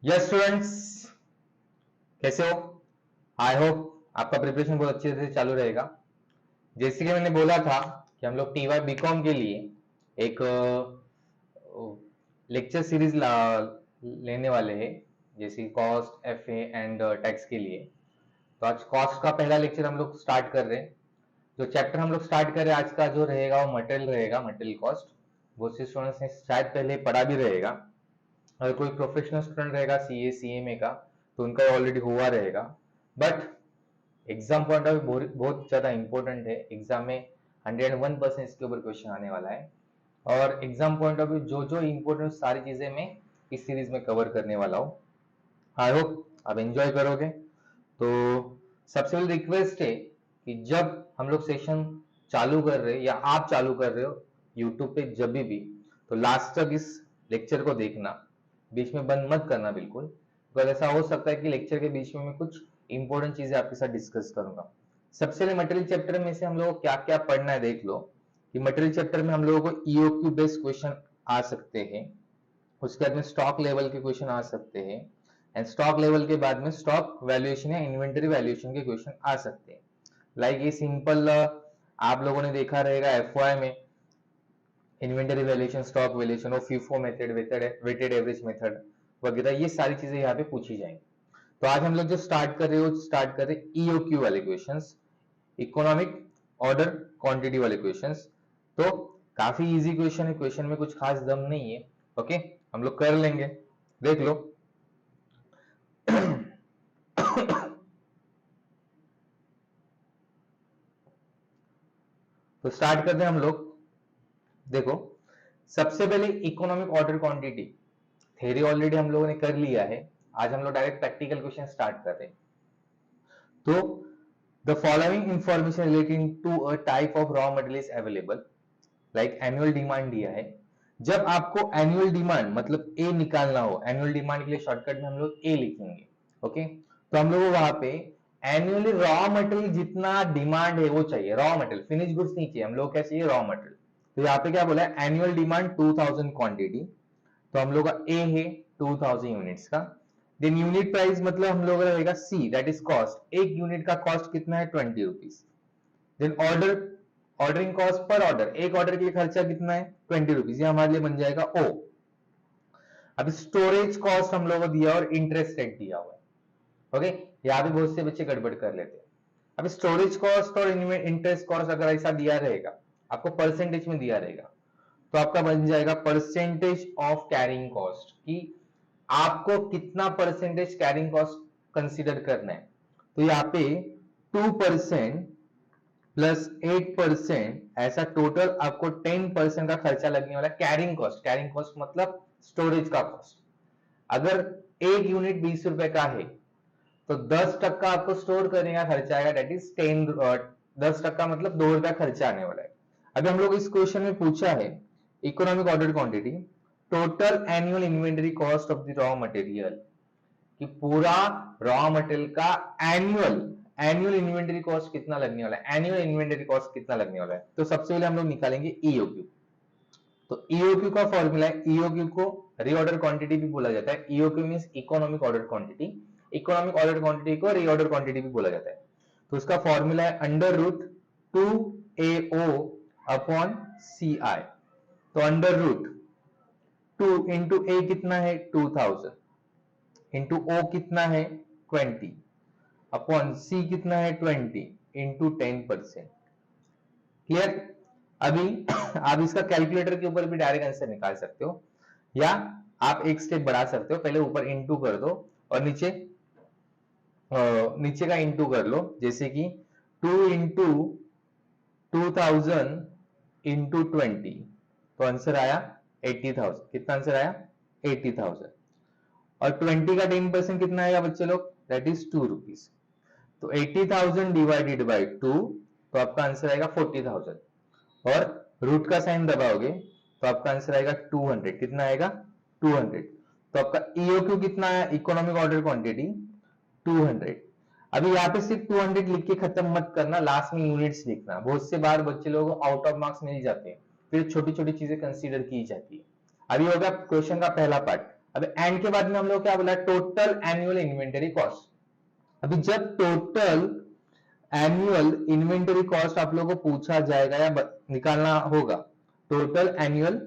Yes students, कैसे हो? I hope आपका प्रिपरेशन बहुत अच्छे से चालू रहेगा। जैसे कि मैंने बोला था कि हम लोग टीवाई बीकॉम के लिए एक लेक्चर सीरीज लेने वाले हैं, जैसे कॉस्ट, एफए एंड टैक्स के लिए। तो आज कॉस्ट का पहला लेक्चर हम लोग स्टार्ट कर रहे हैं। जो चैप्टर हम लोग स्टार्ट कर रहे हैं आज का जो रहेगा वो मटेरियल रहेगा, मटेरियल कॉस्ट। बहुत से स्टूडेंट्स ने शायद पहले पढ़ा भी रहेगा। अगर कोई प्रोफेशनल स्टूडेंट रहेगा सीए सीएमए का तो उनका ऑलरेडी हुआ रहेगा। But exam point of view बहुत ज्यादा इंपॉर्टेंट है। एग्जाम में 101% इसके ऊपर क्वेश्चन आने वाला है। और एग्जाम पॉइंट ऑफ व्यू जो जो इंपॉर्टेंट सारी चीजें मैं इस सीरीज में कवर करने वाला हूँ। आई होप आप एंजॉय करोगे। तो सबसे पहले रिक्वेस्ट है कि जब हम लोग सेशन चालू कर रहे हैं या आप चालू कर रहे हो यूट्यूब पे जब भी, तो लास्ट तक इस लेक्चर को देखना, बीच में बंद मत करना बिल्कुल। बिकॉज ऐसा हो सकता है कि लेक्चर के बीच में मैं कुछ इंपॉर्टेंट चीजें आपके साथ डिस्कस करूंगा। सबसे पहले मटेरियल चैप्टर में से हम लोगों को क्या क्या पढ़ना है देख लो। कि मटेरियल चैप्टर में हम लोगों को ईओक्यू बेस्ड क्वेश्चन आ सकते हैं, उसके बाद में स्टॉक लेवल के क्वेश्चन आ सकते हैं, एंड स्टॉक लेवल के बाद में स्टॉक वैल्यूएशन या इन्वेंटरी वैल्यूएशन के क्वेश्चन आ सकते हैं। लाइक ये सिंपल आप लोगों ने देखा रहेगा एफवाई में इन्वेंटरी वैल्यूएशन, स्टॉक वैल्यूएशन और FIFO method, weighted average method वगैरह, ये सारी चीजें यहाँ पे पूछी जाएंगी। तो आज हम लोग जो स्टार्ट कर रहे हो स्टार्ट कर रहे ईओक्यू वाले क्वेश्चंस, इकोनॉमिक ऑर्डर क्वांटिटी वाले क्वेश्चंस। तो काफी इजी क्वेश्चन है, क्वेश्चन में कुछ खास दम नहीं है। ओके, हम लोग कर लेंगे, देख लो। तो स्टार्ट करते हैं हम लोग। देखो, सबसे पहले economic order quantity theory already हम लोगों ने कर लिया है। आज हम लोग डायरेक्ट प्रैक्टिकल क्वेश्चन स्टार्ट कर रहे हैं। तो the following information relating to a type of raw material is available. Like annual demand दिया है। जब आपको एनुअल डिमांड मतलब ए निकालना हो, एनुअल डिमांड के लिए शॉर्टकट में हम लोग ए लिखेंगे। ओके, तो हम लोग वहां पे एनुअली रॉ मटेरियल जितना डिमांड है वो चाहिए, रॉ मटेरियल, फिनिश गुड्स नहीं चाहिए, हम लोग क्या चाहिए, रॉ मटेरियल। तो यहाँ पे क्या बोला है, एनुअल डिमांड 2000 क्वांटिटी। तो हम लोग का ए है 2000 यूनिट्स का। देन यूनिट प्राइस मतलब हम लोग का रहेगा सी, दैट इज कॉस्ट। एक यूनिट का कॉस्ट कितना है, 20 rupees. Then order, ordering cost per order, एक ऑर्डर के लिए खर्चा कितना है, 20 रुपीज, ये हमारे लिए बन जाएगा ओ। अब स्टोरेज कॉस्ट हम लोगों को दिया और इंटरेस्ट रेट दिया हुआ है। ओके, यहाँ पे बहुत से बच्चे गड़बड़ कर लेते हैं। अब स्टोरेज कॉस्ट और इंटरेस्ट कॉस्ट अगर ऐसा दिया रहेगा, आपको परसेंटेज में दिया रहेगा, तो आपका बन जाएगा परसेंटेज ऑफ कैरिंग कॉस्ट, कि आपको कितना परसेंटेज कैरिंग कॉस्ट कंसीडर करना है। तो यहाँ पे 2% प्लस 8%, ऐसा टोटल आपको 10% का खर्चा लगने वाला कैरिंग कॉस्ट। कैरिंग कॉस्ट मतलब स्टोरेज का कॉस्ट। अगर एक यूनिट 20 रुपए का है तो 10% आपको स्टोर करने का खर्चा आएगा, डेट इज 10% मतलब 2 रुपया खर्चा आने वाला है। अभी हम लोग इस क्वेश्चन में पूछा है economic order quantity, total annual inventory cost of the raw material, कि पूरा रॉ मटेरियल का एनुअल एनुअल इन्वेंटरी कॉस्ट कितना लगने वाला है, एनुअल इन्वेंटरी कॉस्ट कितना लगने वाला है। तो सबसे पहले हम लोग निकालेंगे ईओक्यू। तो ईओक्यू का फॉर्मूला है, ईओक्यू को रीऑर्डर क्वांटिटी भी बोला जाता है। EOQ means economic order quantity, economic order quantity को रीऑर्डर क्वांटिटी भी बोला जाता है। तो उसका फॉर्मूला है under root 2AO upon CI। तो अंडर रूट 2 इंटू ए कितना है 2000, इंटू ओ कितना है 20, अपॉन सी कितना है 20 इंटू 10%। क्लियर? अभी आप इसका कैलकुलेटर के ऊपर भी डायरेक्ट आंसर निकाल सकते हो, या आप एक स्टेप बढ़ा सकते हो, पहले ऊपर इंटू कर दो और नीचे नीचे का इंटू कर लो। जैसे कि 2 इंटू 2000 इंटू 20, तो आंसर आया 80,000। कितना आंसर आया, 80,000। और 20 का 10% कितना आएगा बच्चे लोग, दैट इज 2 रुपीज। तो 80,000 डिवाइडेड बाई 2, तो आपका आंसर आएगा 40,000। और रूट का साइन दबाओगे तो आपका आंसर आएगा 200। कितना आएगा, 200। तो आपका ईओक्यू कितना है, इकोनॉमिक ऑर्डर क्वांटिटी 200। अभी यहाँ पे सिर्फ 200 लिख के खत्म मत करना, लास्ट में यूनिट्स लिखना। बहुत से बार बच्चे लोगों को आउट ऑफ मार्क्स मिल जाते हैं, फिर छोटी छोटी चीजें कंसीडर की जाती है। अभी होगा क्वेश्चन का पहला पार्ट, अब एंड के बाद में हम लोग क्या बोला, टोटल एनुअल इन्वेंटरी कॉस्ट। अभी जब टोटल एनुअल इन्वेंटरी कॉस्ट आप लोगों को पूछा जाएगा या निकालना होगा, टोटल एनुअल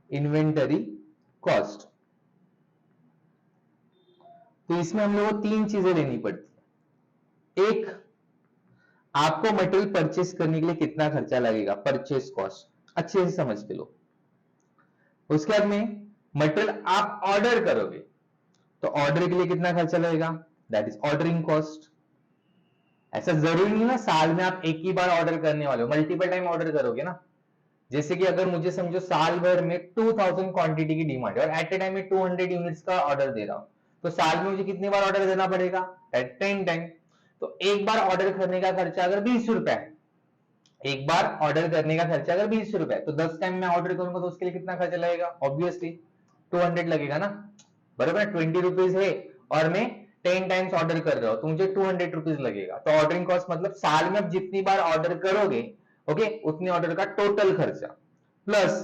इन्वेंटरी कॉस्ट, तो इसमें हम लोगों को तीन चीजें लेनी पड़ती है। एक, आपको मटेरियल परचेस करने के लिए कितना खर्चा लगेगा, परचेस कॉस्ट, अच्छे से समझ के लो। उसके बाद में मटेरियल आप ऑर्डर करोगे तो ऑर्डर के लिए कितना खर्चा लगेगा, दैट इज ऑर्डरिंग कॉस्ट। ऐसा जरूरी नहीं ना साल में आप एक ही बार ऑर्डर करने वाले हो, मल्टीपल टाइम ऑर्डर करोगे ना। जैसे कि अगर मुझे समझो साल भर में 2000 क्वांटिटी की डिमांड है और एट ए टाइम में 200 यूनिट्स का ऑर्डर दे रहा हूं, तो साल में मुझे कितनी बार ऑर्डर देना पड़ेगा, 10 टाइम। तो एक बार ऑर्डर करने का खर्चा अगर 20 रुपए है, एक बार ऑर्डर करने का खर्चा अगर 20 रुपए, तो 10 टाइम मैं ऑर्डर करूंगा तो उसके लिए कितना खर्चा लगेगा, ऑब्वियसली 200 लगेगा ना, बराबर। 20 रुपीज है और मैं 10 टाइम्स ऑर्डर कर रहा हूं तो मुझे 200 रुपीज लगेगा। तो ऑर्डरिंग कॉस्ट मतलब साल में आप जितनी बार ऑर्डर करोगे, ओके, उतनी ऑर्डर का टोटल खर्चा प्लस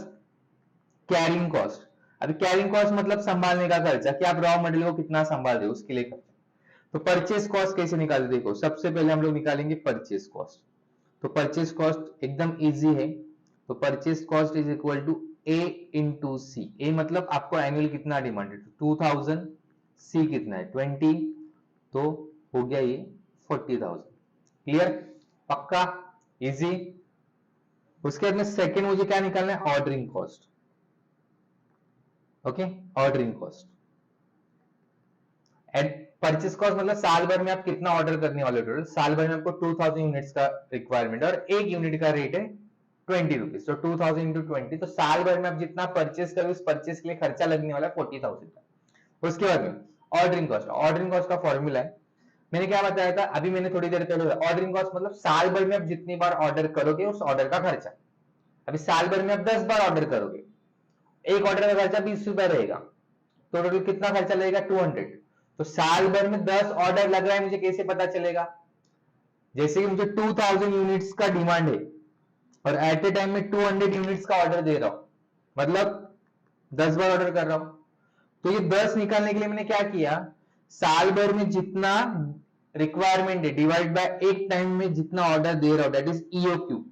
कैरिंग कॉस्ट। अभी कैरिंग कॉस्ट मतलब संभालने का खर्चा, कि आप रॉ मटेरियल को कितना संभाल रहे हो उसके लिए खर्चा। तो परचेस कॉस्ट कैसे निकालते, देखो सबसे पहले हम लोग निकालेंगे परचेस कॉस्ट। तो परचेस कॉस्ट एकदम इजी है। तो purchase cost is equal to A into C. A मतलब आपको एनुअल कितना डिमांड है, 2000, सी कितना है 20, तो हो गया ये 40,000। क्लियर, पक्का, इजी। उसके बाद में सेकंड मुझे क्या निकालना है, ordering cost. Okay, ordering cost and purchase cost मतलब साल भर में आप कितना ऑर्डर करने वाले हो, टोटल साल भर में आपको 2000 यूनिट्स का रिक्वायरमेंट है और एक यूनिट का रेट है 20 रुपीज, तो 2000 इंटू 20, तो साल भर में आप जितना परचेस करोगे उस परचेस के लिए खर्चा लगने वाला है 40,000 का। उसके बाद में ऑर्डरिंग कॉस्ट, ऑर्डरिंग कॉस्ट का फॉर्मूला है, मैंने क्या बताया था अभी, मैंने थोड़ी देर पहले, ऑर्डरिंग कॉस्ट मतलब साल भर में आप जितनी बार ऑर्डर करोगे उस ऑर्डर का खर्चा। अभी साल भर में आप 10 बार ऑर्डर करोगे, एक ऑर्डर का खर्चा 20 रुपए रहेगा, तो टोटल कितना खर्चा लगेगा 200। तो साल भर में 10 ऑर्डर लग रहा है, मुझे कैसे पता चलेगा, जैसे कि मुझे 2000 यूनिट्स का डिमांड है और एट ए टाइम में 200 यूनिट्स का ऑर्डर दे रहा हूं, मतलब 10 बार ऑर्डर कर रहा हूं। तो ये 10 निकालने के लिए मैंने क्या किया, साल भर में जितना रिक्वायरमेंट है डिवाइड बाय एक टाइम में जितना ऑर्डर दे रहा हूं, दैट इज ईओक्यू।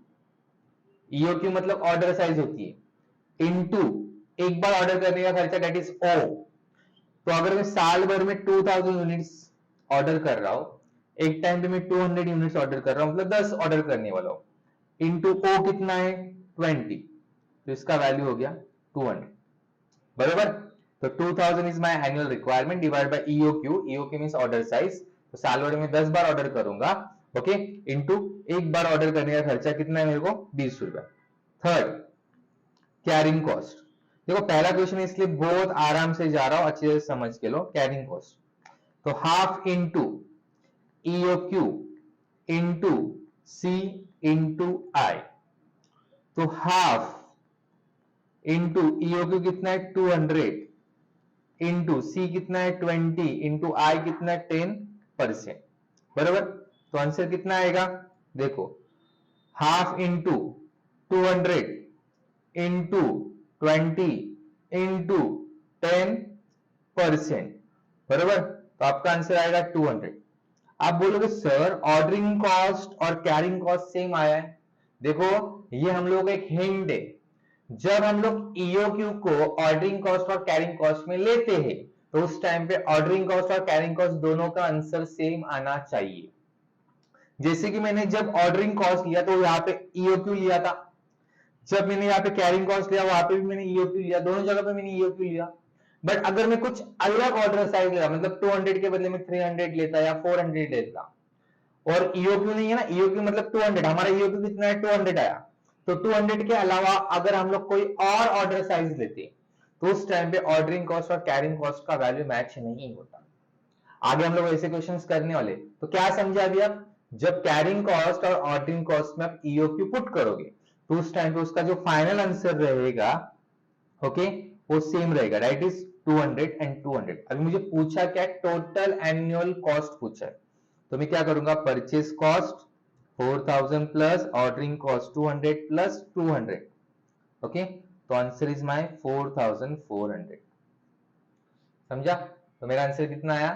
ईओक्यू मतलब ऑर्डर साइज होती है, इनटू एक बार ऑर्डर करने का खर्चा, दैट इज ओ। तो अगर मैं साल भर में 2000 यूनिट्स ऑर्डर कर रहा हूं, एक टाइम पे मैं 200 यूनिट्स ऑर्डर कर रहा हूं, मतलब 10 ऑर्डर करने वाला हूं, इनटू ओ कितना है 20, तो इसका वैल्यू हो गया 200, बराबर। तो 2000 is my annual requirement divide by EOQ, EOQ means order size, तो साल भर में 10 बार ऑर्डर करूंगा, ओके, इनटू एक बार ऑर्डर करने का खर्चा कितना है मेरे को 20 रुपए। Third, carrying cost. देखो पहला क्वेश्चन इसलिए बहुत आराम से जा रहा हूं, अच्छे से समझ के लो। कैरिंग कॉस्ट तो हाफ इंटू ईओक्यू इंटू सी इंटू आई, तो हाफ इंटू ईओक्यू कितना है 200 इंटू सी कितना है 20 इंटू आई कितना है 10%, बराबर। तो आंसर कितना आएगा, देखो हाफ इंटू 200 इंटू 20 इंटू 10%, बराबर। तो आपका आंसर आएगा 200। आप बोलोगे सर ऑर्डरिंग कॉस्ट और कैरिंग कॉस्ट सेम आया है, देखो ये हम लोग एक हिंट है, जब हम लोग ईओक्यू को ऑर्डरिंग कॉस्ट और कैरिंग कॉस्ट में लेते हैं तो उस टाइम पे ऑर्डरिंग कॉस्ट और कैरिंग कॉस्ट दोनों का आंसर सेम आना चाहिए। जैसे कि मैंने जब ऑर्डरिंग कॉस्ट लिया तो यहाँ पे ईओक्यू लिया था, जब मैंने यहाँ पे कैरिंग कॉस्ट लिया वहां पे भी मैंने ईओक्यू लिया, दोनों जगह पे मैंने ईओक्यू लिया। बट अगर मैं कुछ अलग ऑर्डर साइज लेता, मतलब 200 के बदले में 300 लेता या 400 लेता, और ईओक्यू नहीं है ना, ईओक्यू मतलब 200, हमारा ईओक्यू कितना है 200 आया, तो 200 के अलावा अगर हम लोग कोई और ऑर्डर साइज लेते तो उस टाइम पे ऑर्डरिंग कॉस्ट और कैरिंग कॉस्ट का वैल्यू मैच नहीं होता। आगे हम लोग ऐसे क्वेश्चंस करने वाले, तो क्या समझा अभी आप, जब कैरिंग कॉस्ट और ऑर्डरिंग कॉस्ट में आप ईओक्यू पुट करोगे तो उस टाइम पे उसका जो फाइनल आंसर रहेगा, ओके, वो सेम रहेगा, राइट इज 200 एंड 200। अभी मुझे पूछा क्या, टोटल एनुअल कॉस्ट पूछा है, तो मैं क्या करूंगा, purchase cost 4000 plus ordering cost 200 plus 200, okay, तो आंसर इज माय 4400। समझा? तो मेरा आंसर कितना आया?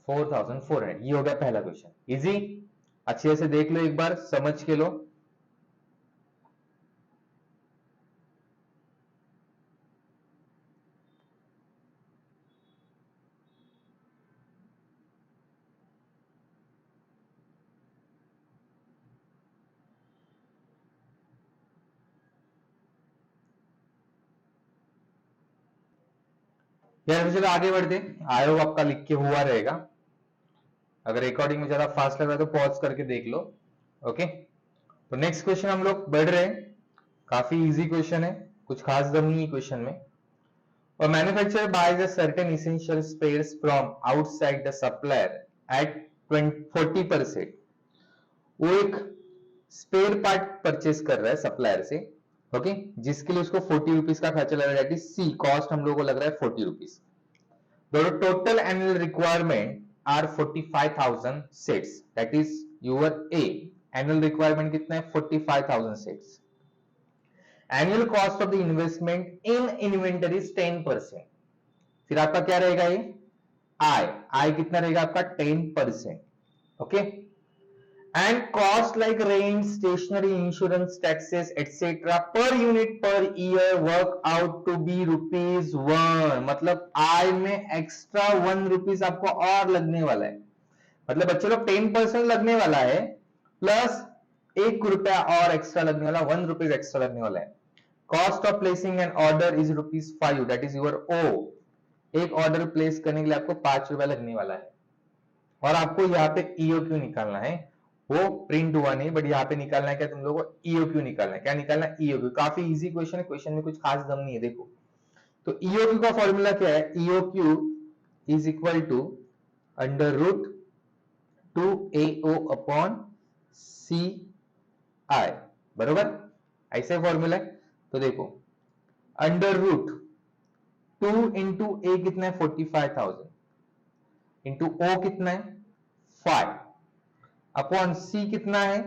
4400। ये हो गया पहला क्वेश्चन। इजी, अच्छे से देख लो, एक बार समझ के लो। यार चलो आगे बढ़ते। आई होप आपका लिख के हुआ रहेगा। अगर रिकॉर्डिंग में ज्यादा फास्ट लग रहा है तो पॉज करके देख लो। ओके, तो नेक्स्ट क्वेश्चन हम लोग बढ़ रहे हैं। काफी इजी क्वेश्चन है, कुछ खास दम नहीं है क्वेश्चन में। और manufacturer buys a certain essential spares from outside the supplier at 40%। वो एक स्पेयर पार्ट परचेस कर रहा है सप्लायर से, ओके, जिसके लिए उसको 40 रुपीज का खर्चा लग रहा है। सी कॉस्ट हम लोगों को लग रहा है 40 rupees. The total annual requirement are 45,000 sets. That is your A. Annual requirement कितना है? 45,000 sets. Annual cost of the investment in inventory is 10%. फिर आपका क्या रहेगा ये? I कितना रहेगा आपका? 10%. Okay. And cost like rent, stationery, insurance, taxes, etc. per unit per year work out to be ₹1. मतलब I में extra 1 रुपीज आपको और लगने वाला है। मतलब बच्चे लोग 10% लगने वाला है, प्लस 1 रुपया और एक्स्ट्रा लगने वाला, 1 रुपीज एक्स्ट्रा लगने वाला है। Cost of placing an order is ₹5, that is your O। एक ऑर्डर प्लेस करने के लिए आपको 5 रुपया लगने वाला है। और आपको यहाँ पे EOQ निकालना है। वो प्रिंट हुआ नहीं, बट यहाँ पे निकालना है क्या तुम लोगों को? EOQ निकालना है। क्या निकालना है? EOQ। काफी इजी क्वेश्चन है, क्वेश्चन में कुछ खास दम नहीं है। देखो तो EOQ का फॉर्मूला क्या है? EOQ is equal to under root 2AO upon CI, बरोबर? ऐसे फॉर्मूला है। तो देखो अंडर रूट 2 इंटू A कितना है? 45,000 इंटू O कितना है? 5 अपॉन C कितना है?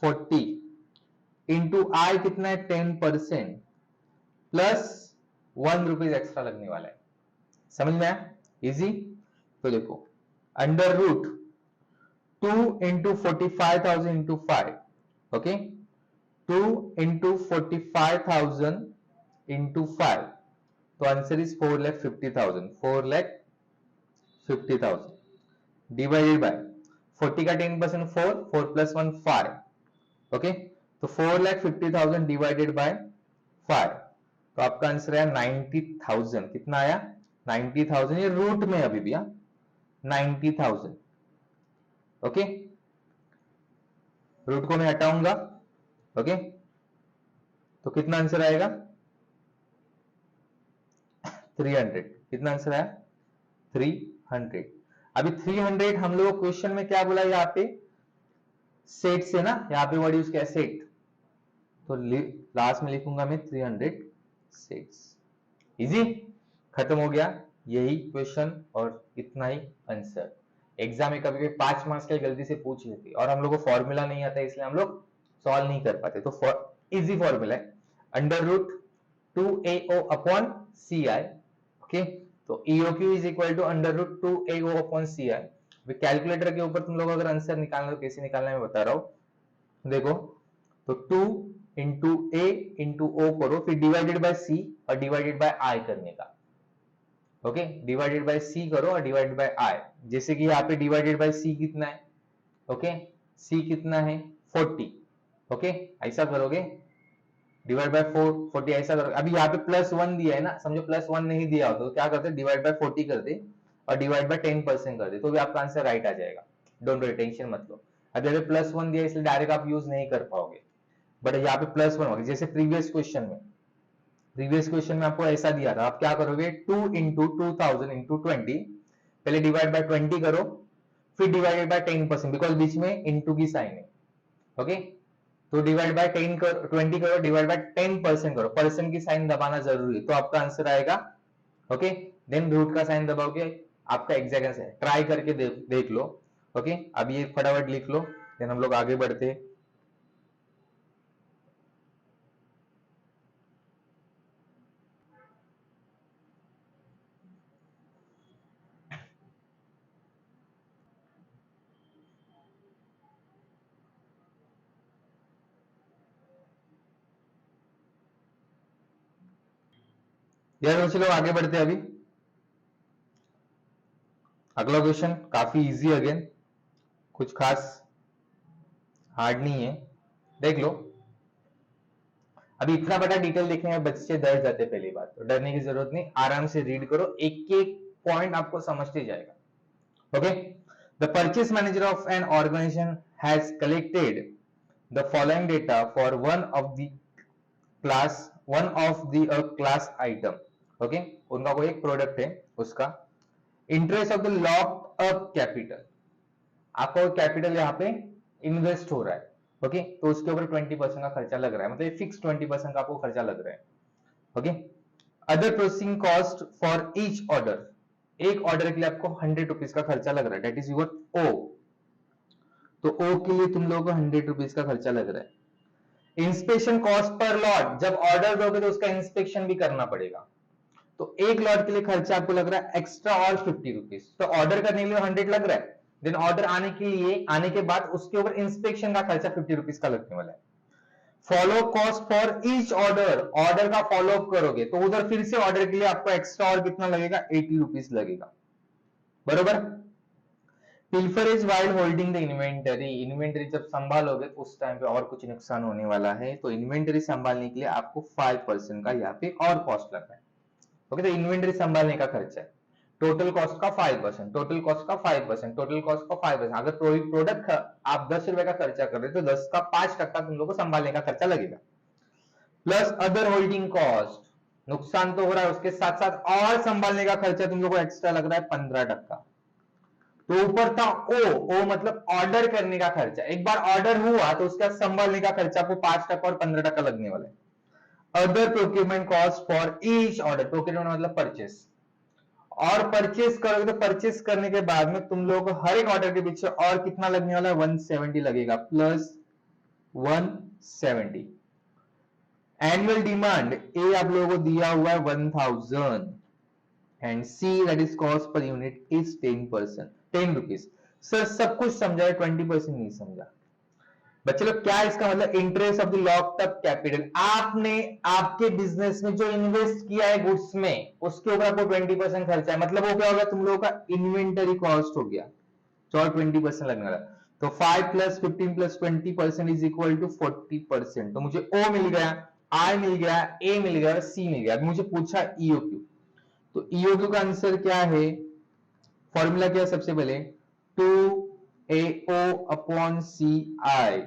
40 इंटू I कितना है? 10% प्लस 1 रुपीज एक्स्ट्रा लगने वाला है। समझ में आया? इजी। तो देखो under root 2 into 45,000 into 5, okay, 2 into 45,000 into 5, तो आंसर इज 4,50,000। 4,50,000 डिवाइडेड बाय 40 का 10% 4, 4 प्लस 1 5, ओके, तो 4,50,000 डिवाइडेड बाय 5, तो आपका आंसर है 90,000। कितना आया? 90,000। ये रूट में अभी भी 90,000, ओके, रूट को मैं हटाऊंगा, ओके, तो कितना आंसर आएगा? 300। कितना आंसर आया? 300। अभी 300 हम लोग क्वेश्चन में क्या बोला यहाँ पे? सेट से ना, यहाँ पे वर्ड यूज किया सेट, तो लास्ट में लिखूंगा मैं 300 सेट्स। इजी, खत्म हो गया यही क्वेश्चन और इतना ही आंसर। एग्जाम में कभी कभी 5 मार्क्स के गलती से पूछ लेती और हम लोग को फॉर्मूला नहीं आता, इसलिए हम लोग सॉल्व नहीं कर पाते। तो इजी फॉर्मूला है under root 2AO upon CI, okay, तो EOQ is equal to under root 2AO upon CI। Calculator के ऊपर तुम लोग अगर आंसर निकालना तो कैसे निकालना है मैं बता रहा हूं। देखो तो 2 इंटू A इंटू O करो, फिर डिवाइडेड बाय C और डिवाइडेड बाय I करने का, ओके, डिवाइडेड बाय C करो और डिवाइडेड बाय I। जैसे कि यहाँ पे डिवाइडेड बाय C कितना है? ओके, C कितना है? 40, ओके, ऐसा करोगे, डिवाइड बाय 40 ऐसा करोगे। अभी यहाँ पे +1 दिया है ना, समझो +1 नहीं दिया होता तो क्या करते? डिवाइड बाय 40 कर दे और डिवाइड बाय 10% कर दे, तो भी आपका आंसर राइट आ जाएगा। डोंट वरी, टेंशन मत लो। अब यहाँ पे +1 दिया इसलिए डायरेक्ट आप यूज नहीं कर पाओगे, बट यहाँ पे +1 होगा। जैसे प्रीवियस क्वेश्चन में आपको ऐसा दिया था, आप क्या करोगे? 2 इंटू 2000 इंटू 20, पहले डिवाइड बाय 20 करो, फिर डिवाइडेड बाय 10%, बिकॉज बीच में इंटू की साइन है, ओके, तो डिवाइड बाय 20 करो, डिवाइड बाय 10% करो, परसेंट की साइन दबाना जरूरी है, तो आपका आंसर आएगा, ओके, देन रूट का साइन दबाओगे, आपका एग्जैक्ट आंसर। ट्राई करके देख लो, ओके, अब ये फटाफट लिख लो, देन हम लोग आगे बढ़ते हैं। यार चलो आगे बढ़ते हैं अभी। अगला क्वेश्चन काफी इजी, अगेन कुछ खास हार्ड नहीं है, देख लो। अभी इतना बड़ा डिटेल देखने में बच्चे डर जाते, पहली बात तो डरने की जरूरत नहीं, आराम से रीड करो, एक एक पॉइंट आपको समझते जाएगा। Okay, the purchase manager of an organisation has collected the following data for one of the class item. Okay, उनका कोई एक प्रोडक्ट है, उसका interest of the locked up capital, आपको कैपिटल यहाँ पे इन्वेस्ट हो रहा है। ओके, तो उसके ऊपर 20% का खर्चा लग रहा है, मतलब फिक्स 20% का आपको खर्चा लग रहा है। Okay, other processing cost for each order, एक ऑर्डर के लिए आपको 100 रुपीज का खर्चा लग रहा है, डेट इज यूर ओ। तो ओ के लिए तुम लोगों को 100 रुपीज का खर्चा लग रहा है। इंस्पेक्शन कॉस्ट पर लॉट, जब ऑर्डर दोगे तो उसका इंस्पेक्शन भी करना पड़ेगा, तो एक लॉट के लिए खर्चा आपको लग रहा है एक्स्ट्रा और 50 रुपीज। तो ऑर्डर करने के लिए 100 लग रहा है, देन ऑर्डर आने के बाद उसके ऊपर इंस्पेक्शन का खर्चा 50 रुपीज का लगने वाला है। Follow cost for each order, order का फॉलो अप करोगे तो उधर फिर से ऑर्डर के लिए आपको एक्स्ट्रा और कितना लगेगा, 80 रुपीज लगेगा, बरोबर। Pilferage while holding the inventory, inventory जब संभालोगे तो उस टाइम पे और कुछ नुकसान होने वाला है, तो इन्वेंटरी संभालने के लिए आपको 5% का यहाँ पे और कॉस्ट लग रहा है। ओके, तो इन्वेंटरी संभालने का खर्चा है, टोटल कॉस्ट का 5%, टोटल कॉस्ट का 5%, टोटल कॉस्ट का 5%। अगर कोई प्रोडक्ट आप 10 रुपए का खर्चा कर रहे हो तो 10 का 5% तुम लोग को संभालने का खर्चा लगेगा, प्लस अदर होल्डिंग कॉस्ट, नुकसान तो हो रहा है, उसके साथ साथ और संभालने का खर्चा तुम लोग को एक्स्ट्रा लग रहा है 15%। तो ऊपर था ओ मतलब ऑर्डर करने का खर्चा, एक बार ऑर्डर हुआ तो उसका संभालने का खर्चा आपको 5% और 15% लगने वाला है। Other procurement cost for each order, procurement मतलब परचेस, और परचेस करोगे तो परचेस करने के बाद में तुम लोग को हर एक ऑर्डर के पीछे और कितना लगने वाला है, 170 लगेगा, प्लस 170। एनुअल डिमांड ए आप लोगों को दिया हुआ है 1000 and C that is cost per unit is 10%, 10 rupees. Sir सब कुछ समझा है, 20% नहीं समझा। बच्चे लोग क्या इसका मतलब, interest of the locked up capital, आपने आपके बिजनेस में जो इन्वेस्ट किया है गुड्स में, उसके ऊपर आपको 20% खर्चा है, मतलब वो क्या होगा, तुम लोगों का इन्वेंटरी कॉस्ट हो गया, तो 20% लगने वाला। तो 5 plus 15 plus 20% is equal to 40%। तो मुझे ओ मिल गया, आई मिल गया, ए मिल गया, सी मिल गया। अभी मुझे पूछा ईओक्यू, तो ईओक्यू का आंसर क्या है, फॉर्मूला क्या है, सबसे पहले 2AO अपॉन CI,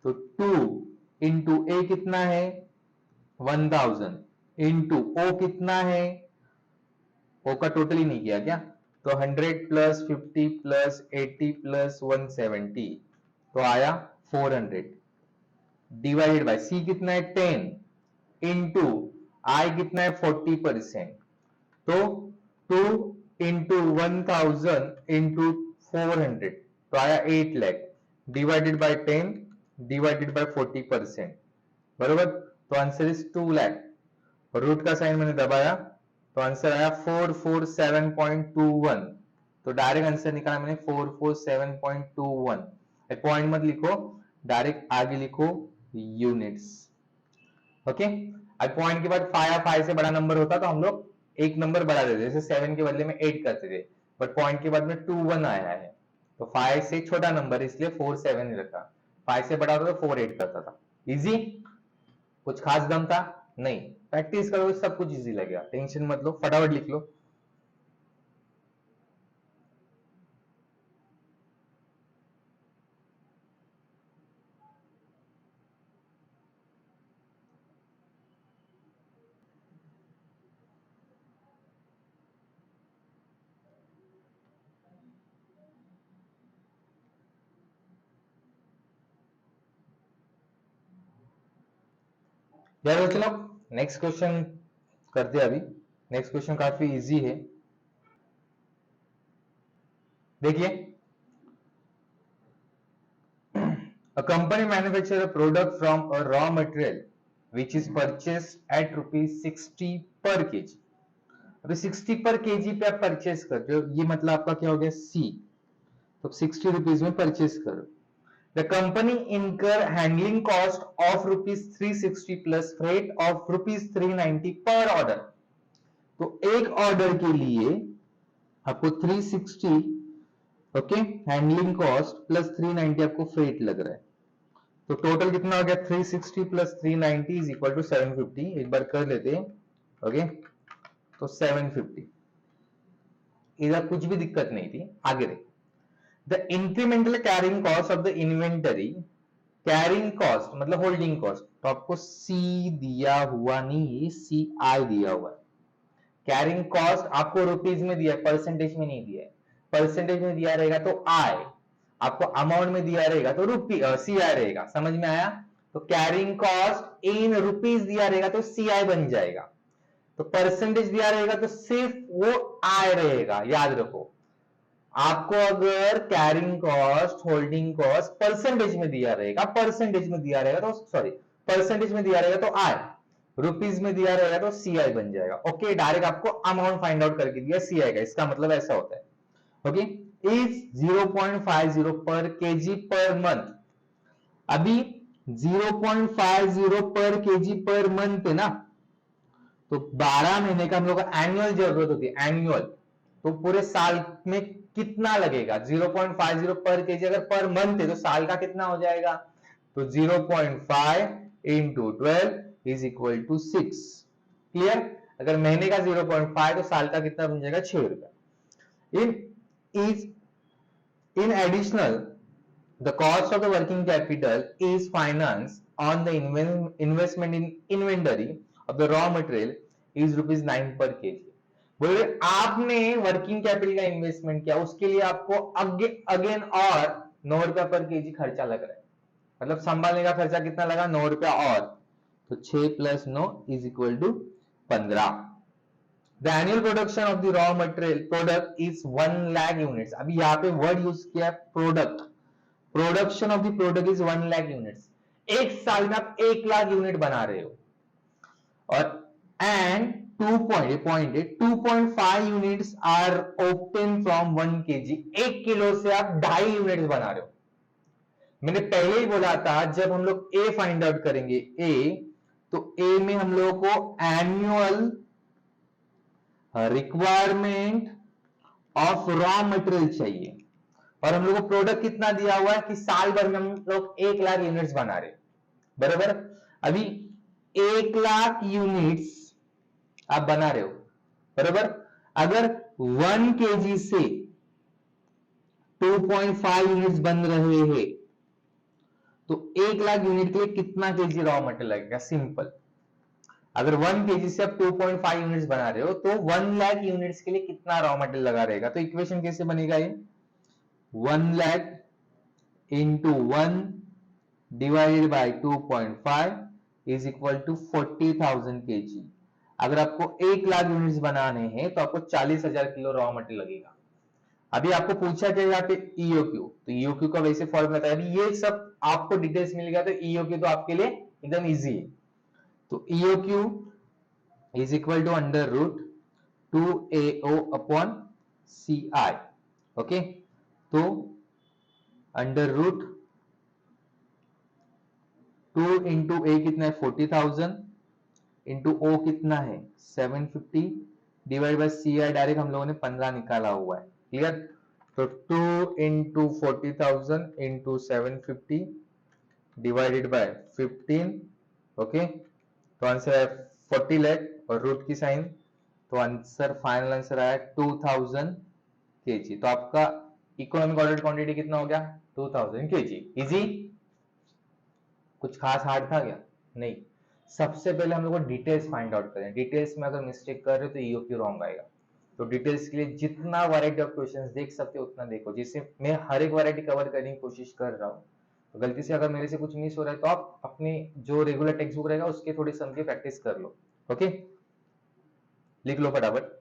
तो 2 इंटू ए कितना है 1000 इंटू ओ कितना है, ओ का टोटल ही नहीं किया क्या, तो 100 प्लस 50 प्लस 80 प्लस 170, तो आया 400, डिवाइडेड बाय सी कितना है 10 इंटू आई कितना है 40%, तो 2 इंटू 1000 इंटू 400, तो आया 8 lakh, divided by 10 divided by 40%, बरोबर। तो आंसर इज 2 लाख, और रूट का साइन मैंने दबाया तो आंसर आया 447.21। तो डायरेक्ट आंसर निकाला मैंने 447.21। पॉइंट मत लिखो, डायरेक्ट आगे लिखो यूनिट्स। ओके, अब पॉइंट के बाद 5 से बड़ा नंबर होता तो हम लोग एक नंबर बढ़ा देते, जैसे 7 के बदले में 8 करते थे, बट पॉइंट के बाद में 21 आया है, तो 5 से छोटा नंबर इसलिए 47 ही रखा, 5 से बड़ा होता तो 48 करता था। इजी, कुछ खास दम था नहीं, प्रैक्टिस करो सब कुछ इजी लगेगा, टेंशन मत लो, फटाफट लिख लो। यार चलो नेक्स्ट क्वेश्चन करते हैं अभी। नेक्स्ट क्वेश्चन काफी इजी है, देखिए। A company manufactures a product from a raw material which is purchased at rupees 60 per kg। अभी 60 पर केजी पे आप परचेस कर रहे हो, ये मतलब आपका क्या हो गया सी, तो 60 रुपीज में परचेस करो। द कंपनी इनकर handling cost of rupees 360 plus freight of rupees 390 पर ऑर्डर। तो एक ऑर्डर के लिए आपको 360 ओके हैंडलिंग कॉस्ट प्लस 390 आपको फ्रेट लग रहा है, तो टोटल कितना हो गया 360 प्लस 390 इज इक्वल टू 750। एक बार कर लेते हैं ओके, तो 750, इधर कुछ भी दिक्कत नहीं थी। आगे देख, the incremental carrying cost of the inventory, carrying cost मतलब होल्डिंग कॉस्ट, तो आपको सी दिया हुआ नहीं, ये सी आई दिया हुआ है। कैरिंग कॉस्ट आपको रुपीज में दिया है, परसेंटेज में नहीं दिया है। परसेंटेज में दिया रहेगा तो आई, आपको अमाउंट में दिया रहेगा तो रुपी सी आई रहेगा। समझ में आया? तो कैरिंग कॉस्ट इन रुपीज दिया रहेगा तो सी आई बन जाएगा, तो परसेंटेज दिया रहेगा तो सिर्फ वो आई रहेगा। याद रखो, आपको अगर carrying cost holding cost percentage में दिया रहेगा, परसेंटेज में दिया रहेगा तो सॉरी परसेंटेज में दिया रहेगा तो आई, रुपीज में दिया रहेगा तो सीआई बन जाएगा। ओके, डायरेक्ट आपको अमाउंट फाइंड आउट करके दिया सीआई का, इसका मतलब ऐसा होता है। ओके, इज 0.50 पर केजी पर मंथ। अभी 0.50 पर केजी पर मंथ है ना, तो 12 महीने का हम लोग का एनुअल जरूरत होती है, एनुअल। तो पूरे साल में कितना लगेगा? 0.50 पर केजी अगर पर मंथ है तो साल का कितना हो जाएगा? तो 0.5 into 12 is equal to 6। Clear? अगर महीने का 0.5 तो साल का कितना बन जाएगा? 6 रुपया। In additional the cost of the working capital is financed on the investment in inventory of the raw material is ₹9 per kg। बोले आपने वर्किंग कैपिटल का इन्वेस्टमेंट किया, उसके लिए आपको अगेन और 9 रुपया पर केजी खर्चा लग रहा है, मतलब संभालने का खर्चा कितना लगा? 9 रुपया और, तो 6 plus 9 is equal to 15। The annual production of the raw material product is 1 lakh units। अभी यहाँ पे वर्ड यूज किया product, production of the product is 1 lakh units. एक साल में आप 1 लाख यूनिट बना रहे हो, और and 2.5 units are obtain from 1 KG. 1 kilo से आप 2.5 यूनिट्स बना रहे हो। मैंने पहले ही बोला था जब हम लोग ए फाइंड आउट करेंगे, ए, तो ए में हम लोगों को annual requirement of raw material चाहिए, और हम लोग को प्रोडक्ट कितना दिया हुआ है कि साल भर में हम लोग 1 लाख यूनिट्स बना रहे, बराबर। अभी 1 लाख यूनिट्स आप बना रहे हो, बराबर। अगर 1 केजी से 2.5 यूनिट्स बन रहे हैं, तो 1 लाख यूनिट के लिए कितना केजी रॉ मटेरियल लगेगा? सिंपल, अगर 1 केजी से आप 2.5 यूनिट्स बना रहे हो तो 1 लाख यूनिट्स के लिए कितना रॉ मटेरियल लगा रहेगा? तो इक्वेशन कैसे बनेगा ये? 1 lakh into 1 divided by 2.5 is equal to 40,000 kg। अगर आपको 1 लाख यूनिट्स बनाने हैं तो आपको 40,000 किलो रॉ मटेरियल लगेगा। अभी आपको पूछा क्या यहाँ पे ईओक्यू, तो ईओक्यू का वैसे फॉर्मूला था। अभी ये सब आपको डिटेल्स मिल गया, तो ईओक्यू तो आपके लिए एकदम इजी है। तो EOQ is equal to under root 2AO upon CI। Okay, तो अंडर रूट 2 इंटू ए कितना है? 40,000 इंटू ओ कितना है? 750 डिवाइड बाय CI, डायरेक्ट हम लोगों ने 15 निकाला हुआ है। क्लियर? तो 2 into 40,000 into 750 divided by 15। Okay, तो आंसर है 40 लाख और रूट की साइन, तो आंसर फाइनल आंसर आया 2000 केजी। तो आपका इकोनॉमिक ऑर्डर क्वांटिटी कितना हो गया? 2000 केजी। इजी? कुछ खास हार्ड था क्या? नहीं। सबसे पहले हम लोग को डिटेल्स फाइंड आउट करें। डिटेल्स में अगर मिस्टेक कर रहे हो तो ईओक्यू रॉन्ग आएगा। तो डिटेल्स के लिए जितना वैरायटी ऑफ क्वेश्चंस देख सकते हो उतना देखो, जिससे मैं हर एक वैरायटी कवर करने की कोशिश कर रहा हूँ। तो गलती से अगर मेरे से कुछ मिस हो रहा है तो आप अपने जो रेगुलर टेक्स्ट बुक रहेगा उसके थोड़ी सम की प्रैक्टिस कर लो। ओके, लिख लो फटाफट।